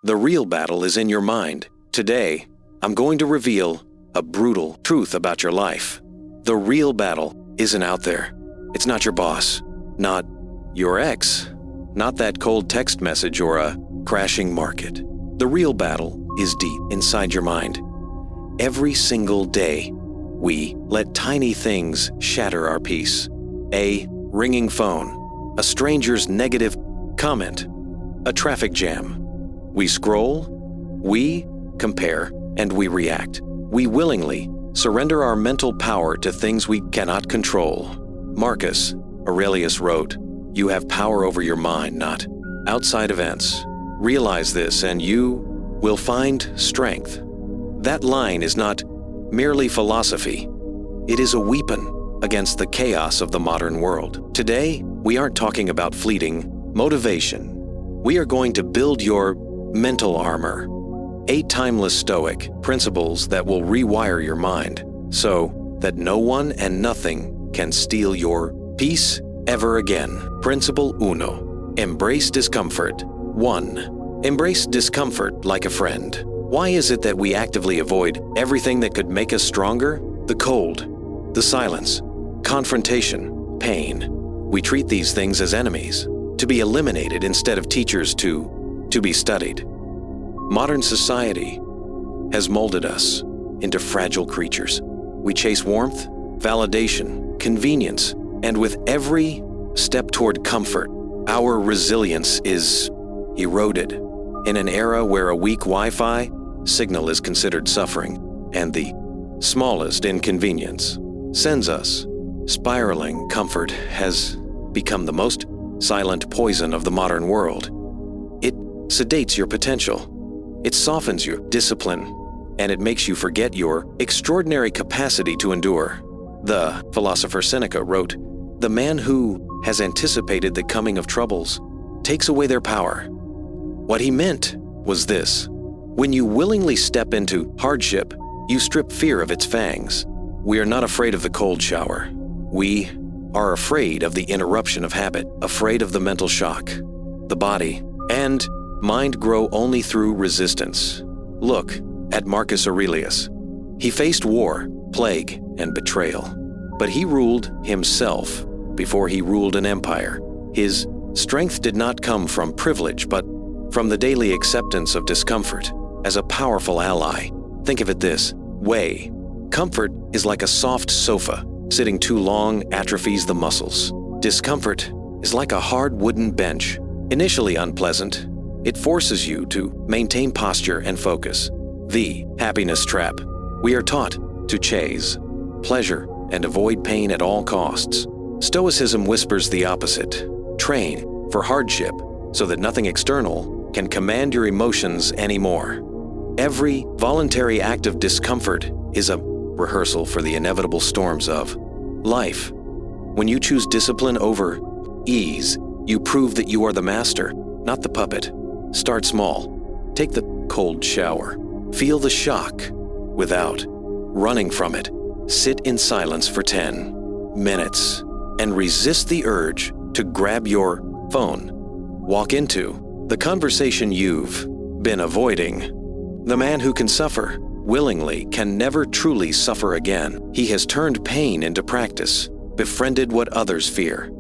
The real battle is in your mind. Today, I'm going to reveal a brutal truth about your life. The real battle isn't out there. It's not your boss, not your ex, not that cold text message or a crashing market. The real battle is deep inside your mind. Every single day, we let tiny things shatter our peace. A ringing phone, a stranger's negative comment, a traffic jam. We scroll, we compare, and we react. We willingly surrender our mental power to things we cannot control. Marcus Aurelius wrote, "You have power over your mind, not outside events. Realize this and you will find strength." That line is not merely philosophy. It is a weapon against the chaos of the modern world. Today, we aren't talking about fleeting motivation. We are going to build your mental armor. 8 timeless Stoic principles that will rewire your mind so that no one and nothing can steal your peace ever again. Principle 1. Embrace discomfort. 1. Embrace discomfort like a friend. Why is it that we actively avoid everything that could make us stronger? The cold, the silence, confrontation, pain. We treat these things as enemies, to be eliminated instead of teachers to be studied. Modern society has molded us into fragile creatures. We chase warmth, validation, convenience, and with every step toward comfort, our resilience is eroded. In an era where a weak Wi-Fi signal is considered suffering, and the smallest inconvenience sends us spiraling, comfort has become the most silent poison of the modern world. It sedates your potential. It softens your discipline, and it makes you forget your extraordinary capacity to endure. The philosopher Seneca wrote, "The man who has anticipated the coming of troubles takes away their power." What he meant was this: when you willingly step into hardship, you strip fear of its fangs. We are not afraid of the cold shower. We are afraid of the interruption of habit, afraid of the mental shock. The body and mind grow only through resistance. Look at Marcus Aurelius. He faced war, plague, and betrayal, but he ruled himself before he ruled an empire. His strength did not come from privilege, but from the daily acceptance of discomfort as a powerful ally. Think of it this way: comfort is like a soft sofa. Sitting too long atrophies the muscles. Discomfort is like a hard wooden bench. Initially unpleasant, it forces you to maintain posture and focus. The happiness trap. We are taught to chase pleasure and avoid pain at all costs. Stoicism whispers the opposite. Train for hardship so that nothing external can command your emotions anymore. Every voluntary act of discomfort is a rehearsal for the inevitable storms of life. When you choose discipline over ease, you prove that you are the master, not the puppet. Start small. Take the cold shower. Feel the shock without running from it. Sit in silence for 10 minutes and resist the urge to grab your phone. Walk into the conversation you've been avoiding. The man who can suffer willingly can never truly suffer again. He has turned pain into practice, befriended what others fear.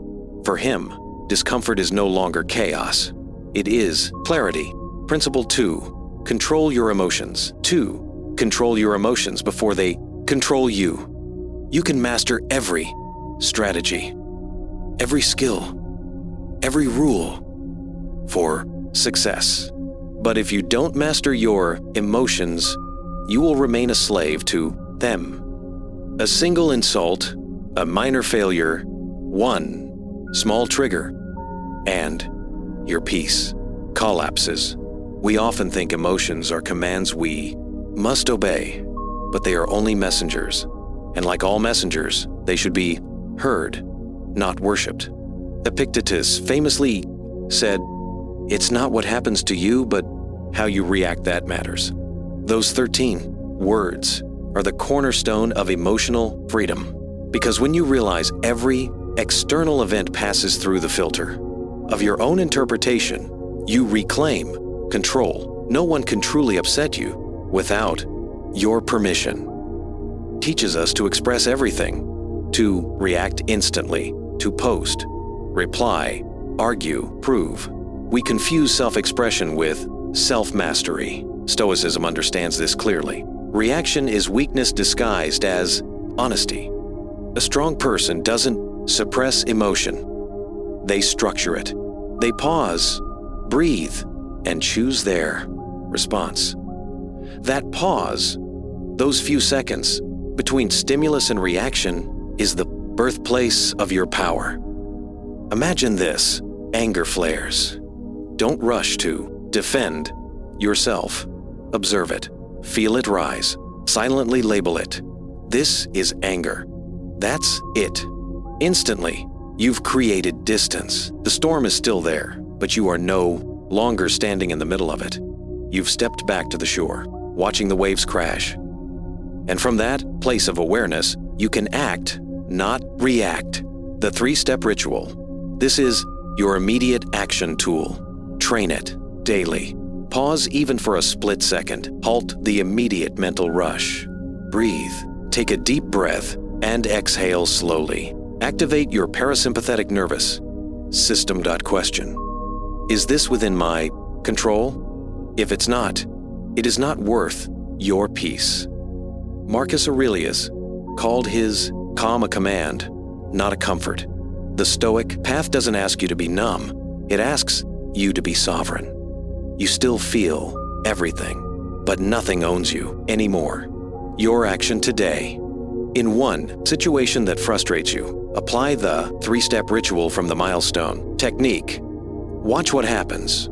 For him, discomfort is no longer chaos. It is clarity. Principle 2. Control your emotions. 2. Control your emotions before they control you. You can master every strategy, every skill, every rule for success. But if you don't master your emotions, you will remain a slave to them. A single insult, a minor failure, one small trigger, and your peace collapses. We often think emotions are commands we must obey, but they are only messengers. And like all messengers, they should be heard, not worshipped. Epictetus famously said, "It's not what happens to you, but how you react that matters." Those 13 words are the cornerstone of emotional freedom, because when you realize every external event passes through the filter of your own interpretation, you reclaim control, No one can truly upset you without your permission. Teaches us to express everything, to react instantly, to post, reply, argue, prove. We confuse self-expression with self-mastery. Stoicism understands this clearly. Reaction is weakness disguised as honesty. A strong person doesn't suppress emotion. They structure it. They pause, breathe, and choose their response. That pause, those few seconds between stimulus and reaction, is the birthplace of your power. Imagine this: anger flares. Don't rush to defend yourself. Observe it. Feel it rise. Silently label it. This is anger. That's it. Instantly, you've created distance. The storm is still there, but you are no longer standing in the middle of it. You've stepped back to the shore, watching the waves crash. And from that place of awareness, you can act, not react. The 3-step ritual. This is your immediate action tool. Train it daily. Pause even for a split second. Halt the immediate mental rush. Breathe. Take a deep breath and exhale slowly. Activate your parasympathetic nervous system. Question: is this within my control? If it's not, it is not worth your peace. Marcus Aurelius called his calm a command, not a comfort. The Stoic path doesn't ask you to be numb. It asks you to be sovereign. You still feel everything, but nothing owns you anymore. Your action today. In one situation that frustrates you, apply the 3-step ritual from the milestone technique. Watch what happens.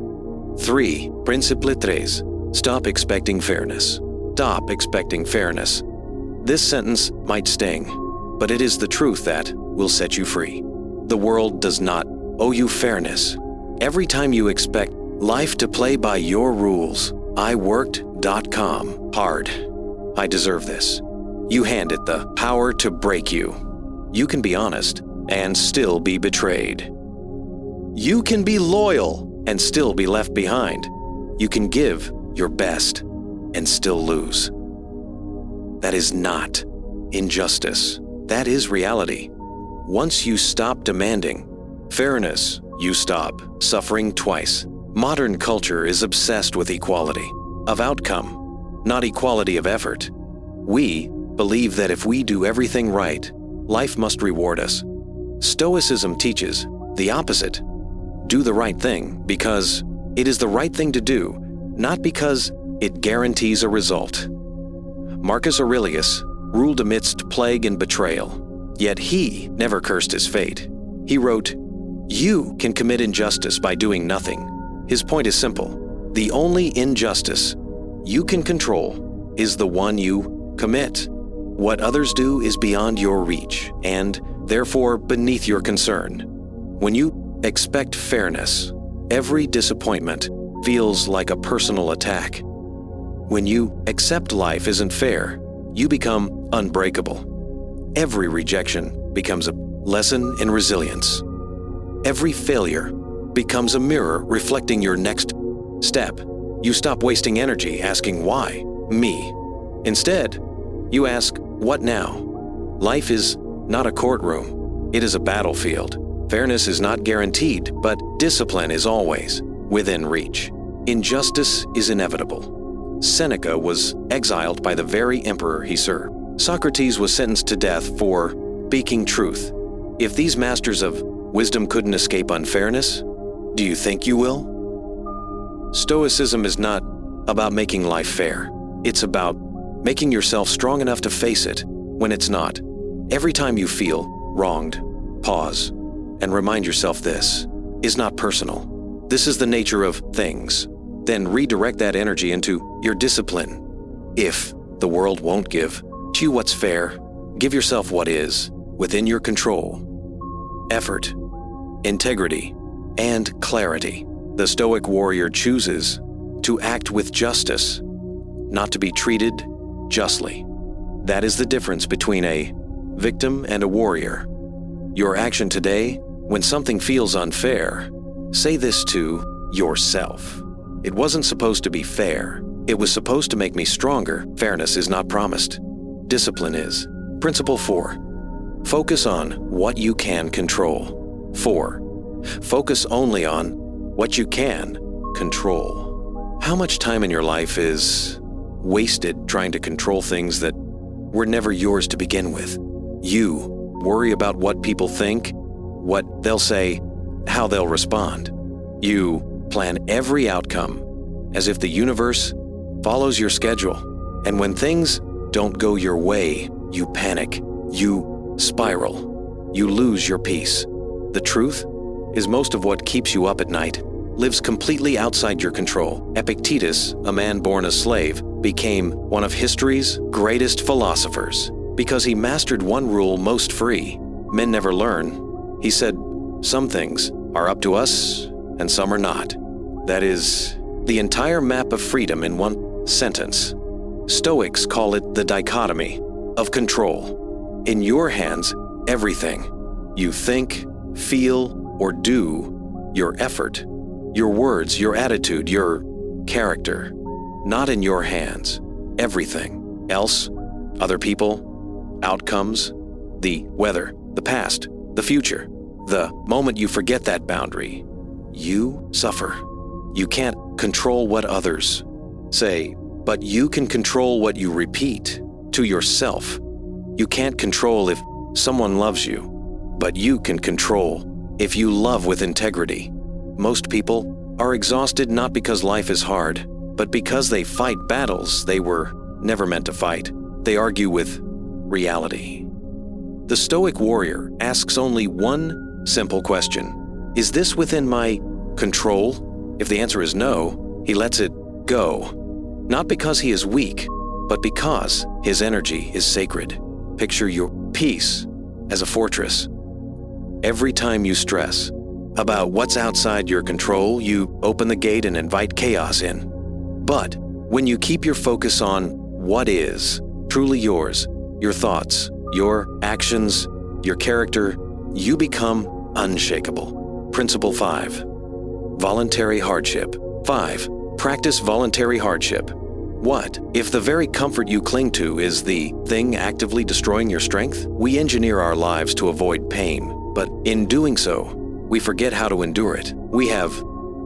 3. Principle 3. Stop expecting fairness. Stop expecting fairness. This sentence might sting, but it is the truth that will set you free. The world does not owe you fairness. Every time you expect life to play by your rules, I worked.com hard. I deserve this. You hand it the power to break you. You can be honest and still be betrayed. You can be loyal and still be left behind. You can give your best and still lose. That is not injustice. That is reality. Once you stop demanding fairness, you stop suffering twice. Modern culture is obsessed with equality of outcome, not equality of effort. We believe that if we do everything right, life must reward us. Stoicism teaches the opposite. Do the right thing because it is the right thing to do, not because it guarantees a result. Marcus Aurelius ruled amidst plague and betrayal, yet he never cursed his fate. He wrote, "You can commit injustice by doing nothing." His point is simple. The only injustice you can control is the one you commit. What others do is beyond your reach and, therefore, beneath your concern. When you expect fairness, every disappointment feels like a personal attack. When you accept life isn't fair, you become unbreakable. Every rejection becomes a lesson in resilience. Every failure becomes a mirror reflecting your next step. You stop wasting energy asking why, me. Instead, you ask, what now? Life is not a courtroom. It is a battlefield. Fairness is not guaranteed, but discipline is always within reach. Injustice is inevitable. Seneca was exiled by the very emperor he served. Socrates was sentenced to death for speaking truth. If these masters of wisdom couldn't escape unfairness, do you think you will? Stoicism is not about making life fair. It's about making yourself strong enough to face it when it's not. Every time you feel wronged, pause and remind yourself this is not personal. This is the nature of things. Then redirect that energy into your discipline. If the world won't give to you what's fair, give yourself what is within your control. Effort, integrity, and clarity. The Stoic warrior chooses to act with justice, not to be treated justly. That is the difference between a victim and a warrior. Your action today, when something feels unfair, say this to yourself. It wasn't supposed to be fair. It was supposed to make me stronger. Fairness is not promised. Discipline is. Principle 4. Focus on what you can control. 4. Focus only on what you can control. How much time in your life is wasted trying to control things that were never yours to begin with? You worry about what people think, what they'll say, how they'll respond. You plan every outcome as if the universe follows your schedule. And when things don't go your way, you panic, you spiral, you lose your peace. The truth is most of what keeps you up at night lives completely outside your control. Epictetus, a man born a slave, became one of history's greatest philosophers because he mastered one rule most free. Men never learn. He said, some things are up to us and some are not. That is the entire map of freedom in one sentence. Stoics call it the dichotomy of control. In your hands, everything you think, feel, or do, your effort, your words, your attitude, your character, not in your hands. Everything else, other people, outcomes, the weather, the past, the future. The moment you forget that boundary, you suffer. You can't control what others say, but you can control what you repeat to yourself. You can't control if someone loves you, but you can control if you love with integrity. Most people are exhausted not because life is hard, but because they fight battles they were never meant to fight. They argue with reality. The Stoic warrior asks only one simple question. Is this within my control? If the answer is no, he lets it go. Not because he is weak, but because his energy is sacred. Picture your peace as a fortress. Every time you stress about what's outside your control, you open the gate and invite chaos in. But when you keep your focus on what is truly yours, your thoughts, your actions, your character, you become unshakable. Principle 5. Voluntary hardship. 5. Practice voluntary hardship. What if the very comfort you cling to is the thing actively destroying your strength? We engineer our lives to avoid pain, but in doing so, we forget how to endure it. We have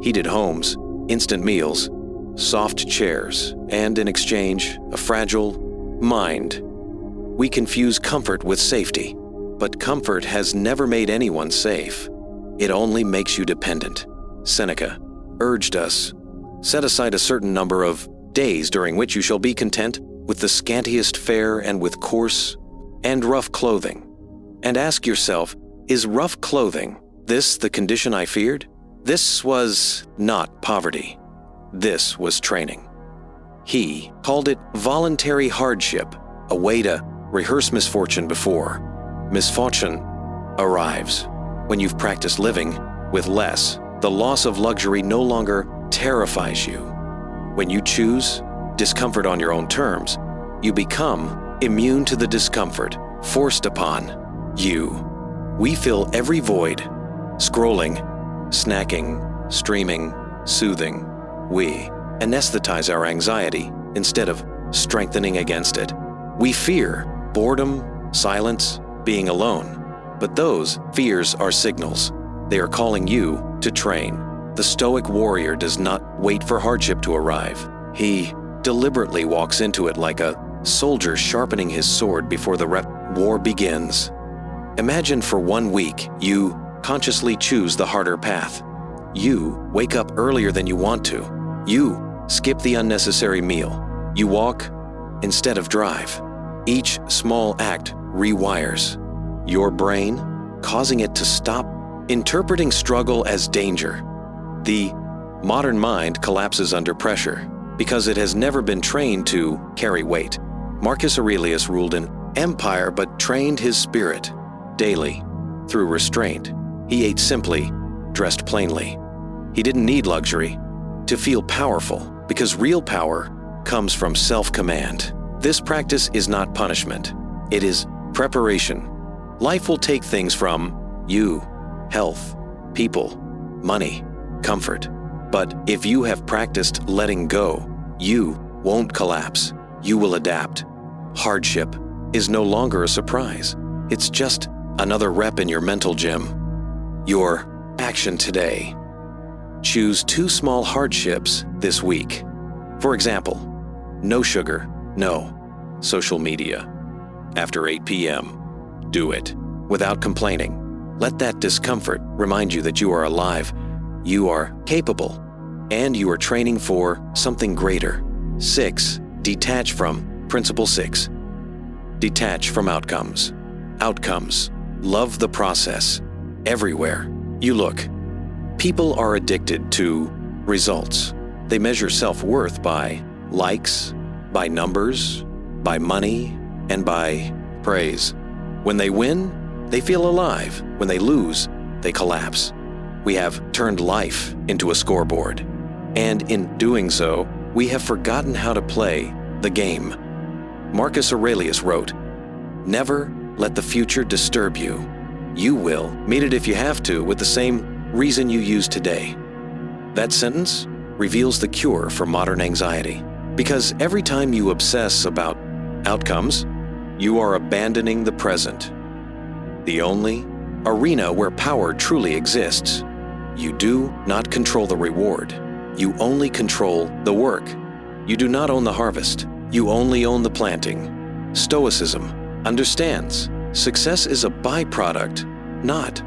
heated homes, instant meals, soft chairs, and in exchange, a fragile mind. We confuse comfort with safety, but comfort has never made anyone safe. It only makes you dependent. Seneca urged us, set aside a certain number of days during which you shall be content with the scantiest fare and with coarse and rough clothing. And ask yourself, is rough clothing this the condition I feared? This was not poverty. This was training. He called it voluntary hardship, a way to rehearse misfortune before misfortune arrives. When you've practiced living with less, the loss of luxury no longer terrifies you. When you choose discomfort on your own terms, you become immune to the discomfort forced upon you. We fill every void, scrolling, snacking, streaming, soothing. We anesthetize our anxiety instead of strengthening against it. We fear boredom, silence, being alone. But those fears are signals. They are calling you to train. The Stoic warrior does not wait for hardship to arrive. He deliberately walks into it like a soldier sharpening his sword before the war begins. Imagine for 1 week you consciously choose the harder path. You wake up earlier than you want to. You skip the unnecessary meal. You walk instead of drive. Each small act rewires your brain, causing it to stop interpreting struggle as danger. The modern mind collapses under pressure because it has never been trained to carry weight. Marcus Aurelius ruled an empire but trained his spirit daily through restraint. He ate simply, dressed plainly. He didn't need luxury to feel powerful because real power comes from self-command. This practice is not punishment. It is preparation. Life will take things from you, health, people, money, comfort, But if you have practiced letting go, you won't collapse. You will adapt. Hardship is no longer a surprise. It's just another rep in your mental gym. Your action today. Choose 2 small hardships this week. For example, no sugar, no social media. After 8 p.m., do it without complaining. Let that discomfort remind you that you are alive, you are capable, and you are training for something greater. 6. Detach from Principle 6. Detach from outcomes. Outcomes. Love the process. Everywhere you look, people are addicted to results. They measure self-worth by likes, by numbers, by money, and by praise. When they win, they feel alive. When they lose, they collapse. We have turned life into a scoreboard. And in doing so, we have forgotten how to play the game. Marcus Aurelius wrote, "Never let the future disturb you. You will meet it if you have to with the same reason you use today." That sentence reveals the cure for modern anxiety. Because every time you obsess about outcomes, you are abandoning the present, the only arena where power truly exists. You do not control the reward. You only control the work. You do not own the harvest. You only own the planting. Stoicism understands success is a byproduct, not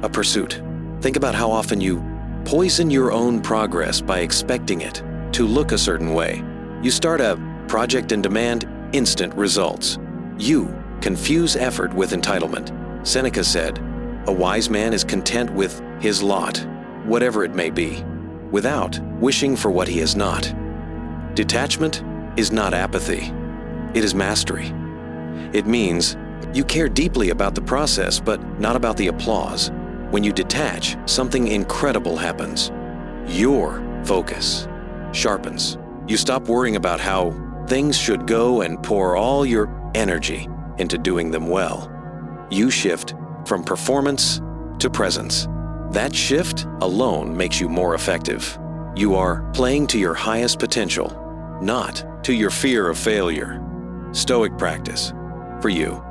a pursuit. Think about how often you poison your own progress by expecting it to look a certain way. You start a project and demand instant results. You confuse effort with entitlement. Seneca said, "A wise man is content with his lot, whatever it may be, without wishing for what he has not." Detachment is not apathy. It is mastery. It means you care deeply about the process, but not about the applause. When you detach, something incredible happens. Your focus sharpens. You stop worrying about how things should go and pour all your energy into doing them well. You shift from performance to presence. That shift alone makes you more effective. You are playing to your highest potential, not to your fear of failure. Stoic practice for you.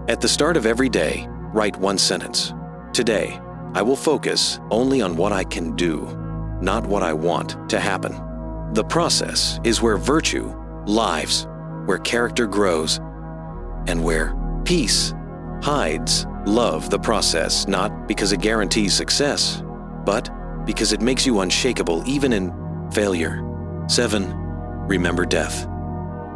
At the start of every day, write one sentence. Today, I will focus only on what I can do, not what I want to happen. The process is where virtue lives, where character grows, and where peace hides. Love the process, not because it guarantees success, but because it makes you unshakable even in failure. 7. Remember death.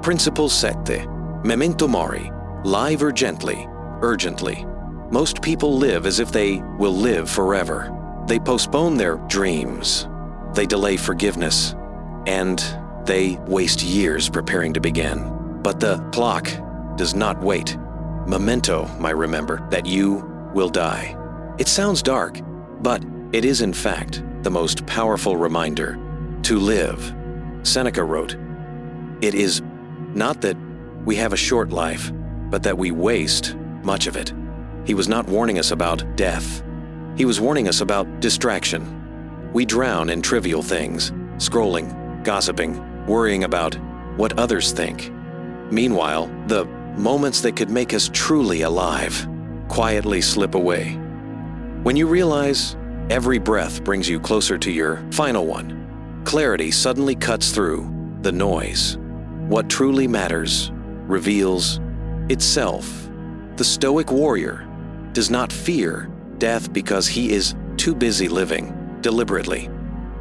Principle 7. Memento Mori. Live urgently, urgently. Most people live as if they will live forever. They postpone their dreams. They delay forgiveness. And they waste years preparing to begin. But the clock does not wait. Memento, remember that you will die. It sounds dark, but it is in fact the most powerful reminder to live. Seneca wrote, "It is not that we have a short life, but that we waste much of it." He was not warning us about death. He was warning us about distraction. We drown in trivial things, scrolling, gossiping, worrying about what others think. Meanwhile, the moments that could make us truly alive quietly slip away. When you realize every breath brings you closer to your final one, clarity suddenly cuts through the noise. What truly matters reveals itself. The Stoic warrior does not fear death because he is too busy living deliberately.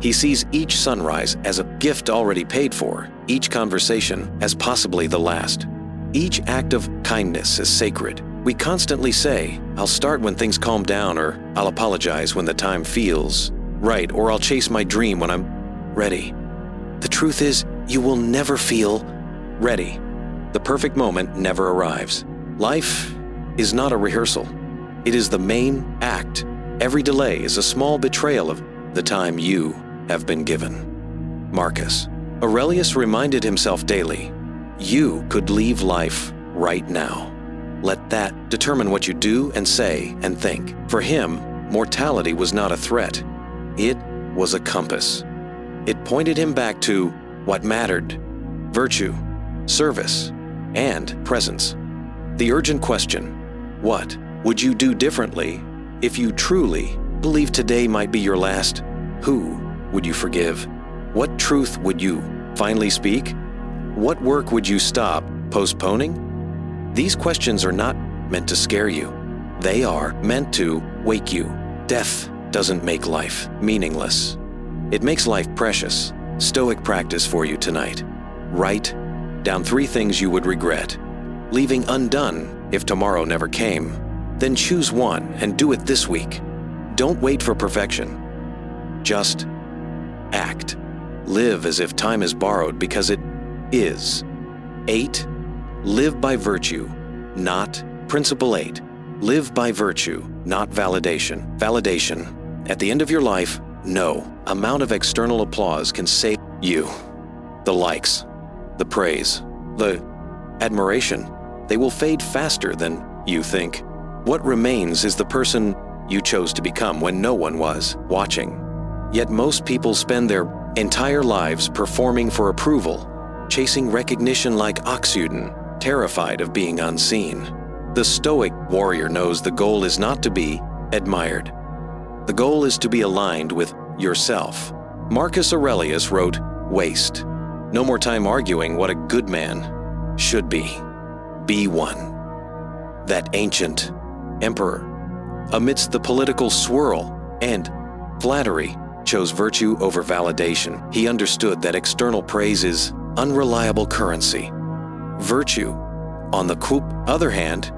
He sees each sunrise as a gift already paid for, each conversation as possibly the last. Each act of kindness is sacred. We constantly say, "I'll start when things calm down," or "I'll apologize when the time feels right," or "I'll chase my dream when I'm ready." The truth is, you will never feel ready. The perfect moment never arrives. Life is not a rehearsal. It is the main act. Every delay is a small betrayal of the time you have been given. Marcus Aurelius reminded himself daily, you could leave life right now. Let that determine what you do and say and think. For him, mortality was not a threat. It was a compass. It pointed him back to what mattered: virtue, service, and presence. The urgent question: what would you do differently if you truly believe today might be your last? Who would you forgive? What truth would you finally speak? What work would you stop postponing? These questions are not meant to scare you. They are meant to wake you. Death doesn't make life meaningless. It makes life precious. Stoic practice for you tonight. Write down 3 things you would regret, leaving undone if tomorrow never came. Then choose one and do it this week. Don't wait for perfection. Just act. Live as if time is borrowed, because it is. 8. Live by virtue, not principle. 8. Live by virtue, not validation. Validation. At the end of your life, no amount of external applause can save you. The likes, the praise, the admiration, they will fade faster than you think. What remains is the person you chose to become when no one was watching. Yet most people spend their entire lives performing for approval, chasing recognition like oxygen, terrified of being unseen. The Stoic warrior knows the goal is not to be admired. The goal is to be aligned with yourself. Marcus Aurelius wrote, "Waste no more time arguing what a good man should be. Be one." That ancient emperor, amidst the political swirl and flattery, chose virtue over validation. He understood that external praise is unreliable currency. Virtue, on the other hand,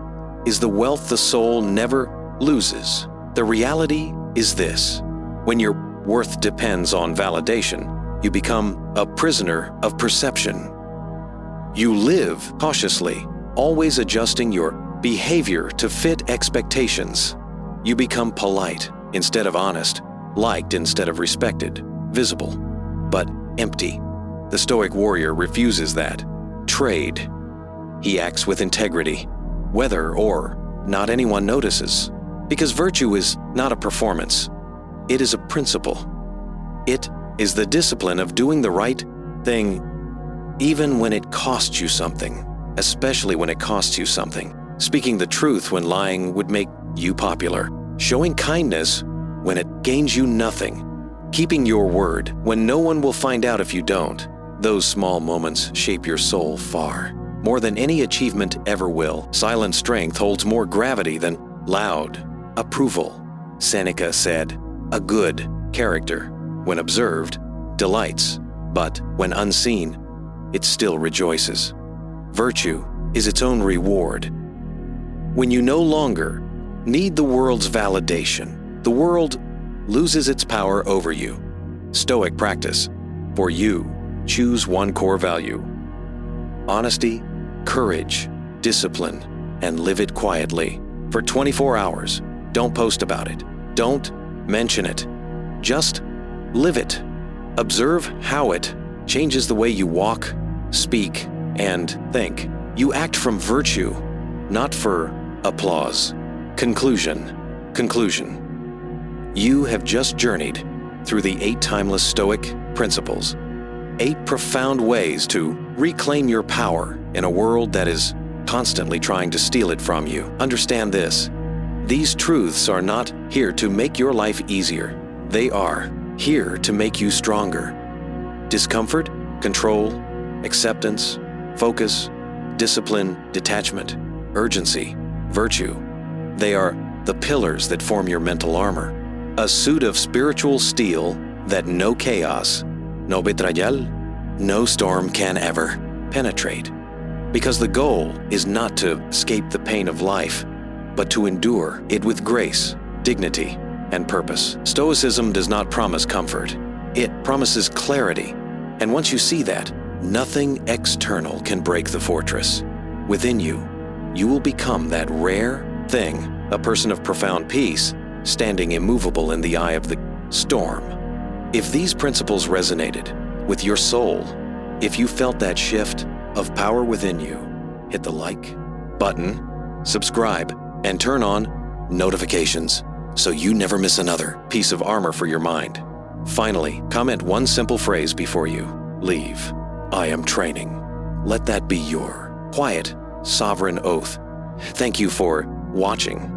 is the wealth the soul never loses. The reality is this: when your worth depends on validation, you become a prisoner of perception. You live cautiously, always adjusting your behavior to fit expectations. You become polite instead of honest, liked instead of respected, visible, but empty. The Stoic warrior refuses that trade. He acts with integrity, whether or not anyone notices, because virtue is not a performance. It is a principle. It is the discipline of doing the right thing, even when it costs you something, especially when it costs you something. Speaking the truth when lying would make you popular. Showing kindness when it gains you nothing. Keeping your word when no one will find out if you don't. Those small moments shape your soul far more than any achievement ever will. Silent strength holds more gravity than loud approval. Seneca said, "A good character, when observed, delights, but when unseen, it still rejoices." Virtue is its own reward. When you no longer need the world's validation, the world loses its power over you. Stoic practice. For you, choose one core value: honesty, courage, discipline, and live it quietly. For 24 hours, don't post about it. Don't mention it. Just live it. Observe how it changes the way you walk, speak, and think. You act from virtue, not for applause. Conclusion. You have just journeyed through the 8 timeless Stoic principles. 8 profound ways to reclaim your power in a world that is constantly trying to steal it from you. Understand this: these truths are not here to make your life easier. They are here to make you stronger. Discomfort, control, acceptance, focus, discipline, detachment, urgency, virtue. They are the pillars that form your mental armor. A suit of spiritual steel that no chaos, no betrayal, no storm can ever penetrate. Because the goal is not to escape the pain of life, but to endure it with grace, dignity, and purpose. Stoicism does not promise comfort. It promises clarity. And once you see that, nothing external can break the fortress. Within you, you will become that rare thing, a person of profound peace, standing immovable in the eye of the storm. If these principles resonated with your soul, if you felt that shift of power within you, hit the like button, subscribe, and turn on notifications so you never miss another piece of armor for your mind. Finally, comment one simple phrase before you leave. I am training. Let that be your quiet, sovereign oath. Thank you for watching